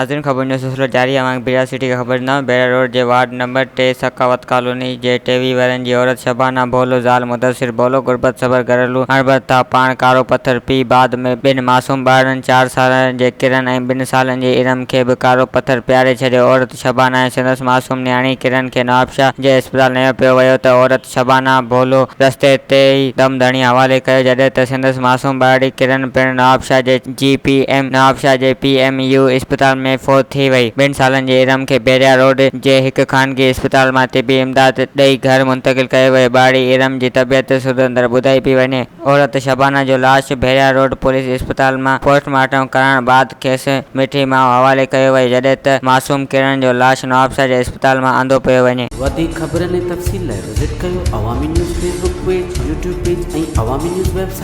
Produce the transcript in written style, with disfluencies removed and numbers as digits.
नाज़रीन ख़बर जो सिलसिलो जारी है। बेड़ा सिटी की ख़बर न बेड़ा रोड के वार्ड नंबर 3 सखावत कॉलोनी के 23 वरनि की औरत शबाना भोलो ज़ाल मुदस्सिर भोलो गुरबत सबर घरेलू अणबत था पान कारो पत्थर पी बाद में बिन मासूम ॿारनि 4 साल के किरण ऐं 2 सालनि के इरम के भी कारो पत्थर पियारे छॾियो। औरत शबाना ऐं संदसि मासूम न्याणी किरण के नवाबशाह जे अस्पताल नयो पियो वियो त औरत शबाना भोलो रस्ते ते ई दम धणी हवाले कयो जॾहिं त संदसि मासूम ॿारड़ी किरण पिणु नवाबशाह जे PMU अस्पताल में फोत थी वई। 2 सालनि जे इरम के बेरिया रोड जे हिक ख़ानगी अस्पताल मां तिबी इमदाद ॾेई घर मुंतक़िल कयो वियो। ॿारड़ी इरम जी तबियत सुधंदड़ ॿुधाई पई वञे। औरत शबाना जो लाश बेरिया रोड पुलिस अस्पताल मां पोस्टमार्टम करण बाद खेसि मिठी माउ हवाले कयो वई जॾहिं त मासूम किरण जो लाश नवाबशाह जे अस्पताल मां आंदो पियो वञे। वधीक ख़बरनि ऐं तफ़सील लाइ विज़िट कयो अवामी news Facebook page, YouTube page ऐं अवामी न्यूज़ वेबसाइट।